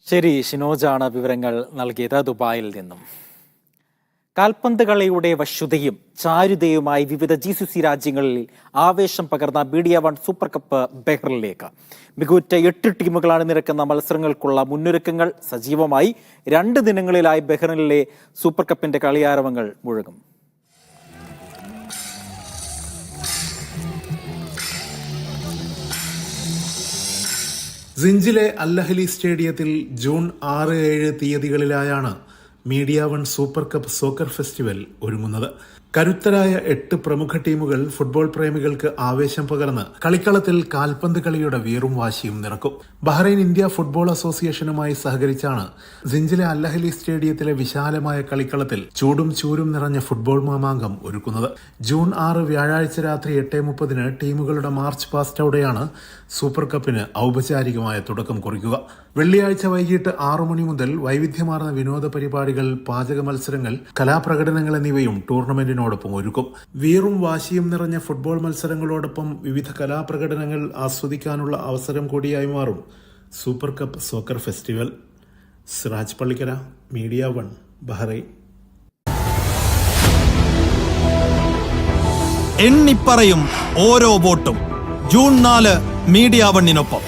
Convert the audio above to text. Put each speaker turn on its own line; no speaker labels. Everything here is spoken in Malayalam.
ശരി, ഷിനോജാണ് വിവരങ്ങൾ നൽകിയത് ദുബായിൽ നിന്നും. കാൽപന്ത് കളിയുടെ വശ്യതയും ചാരുതയുമായി വിവിധ GCC രാജ്യങ്ങളിൽ ആവേശം പകർന്ന മീഡിയ വൺ സൂപ്പർ കപ്പ് ബഹ്റിനിലേക്ക്. മികവുറ്റ 8 ടീമുകളാണ് നിരക്കുന്ന മത്സരങ്ങൾക്കുള്ള മുന്നൊരുക്കങ്ങൾ സജീവമായി. 2 ദിനങ്ങളിലായി ബഹ്റിനിലെ സൂപ്പർ കപ്പിന്റെ കളിയാരവങ്ങൾ മുഴങ്ങും.
സിഞ്ചിലെ അൽ-അഹ്ലി സ്റ്റേഡിയത്തിൽ ജൂൺ 6-7 തീയതികളിലായാണ് Media One super cup soccer festival ഒരുങ്ങുന്നത്. കരുത്തരായ 8 പ്രമുഖ ടീമുകൾ ഫുട്ബോൾ പ്രേമികൾക്ക് ആവേശം പകർന്ന് കളിക്കളത്തിൽ കാൽപന്ത് കളിയുടെ വീറും വാശിയും നിറക്കും. ബഹ്റൈൻ ഇന്ത്യ ഫുട്ബോൾ അസോസിയേഷനുമായി സഹകരിച്ചാണ് സിഞ്ചിലെ അൽ-അഹ്ലി സ്റ്റേഡിയത്തിലെ വിശാലമായ കളിക്കളത്തിൽ ചൂടും ചൂരും നിറഞ്ഞ ഫുട്ബോൾ മാമാങ്കം ഒരുക്കുന്നത്. ജൂൺ 6 വ്യാഴാഴ്ച രാത്രി 8:30 ടീമുകളുടെ മാർച്ച് പാസ്റ്റോടെയാണ് സൂപ്പർ കപ്പിന് ഔപചാരികമായ തുടക്കം കുറിക്കുക. വെള്ളിയാഴ്ച വൈകിട്ട് 6 മണി മുതൽ വൈവിധ്യമാർന്ന വിനോദ പരിപാടികൾ, പാചക മത്സരങ്ങൾ, കലാപ്രകടനങ്ങൾ എന്നിവയും ടൂർണമെന്റിനോടൊപ്പം ഒരുക്കും. വീറും വാശിയും നിറഞ്ഞ ഫുട്ബോൾ മത്സരങ്ങളോടൊപ്പം വിവിധ കലാപ്രകടനങ്ങൾ ആസ്വദിക്കാനുള്ള അവസരം കൂടിയായി മാറും super cup soccer festival. Siraj Pallikkara, Media One, Bahrain.
എണ്ണിപ്പറയും ഓരോ വോട്ടും. June 4 Media വണ്ണിനൊപ്പം.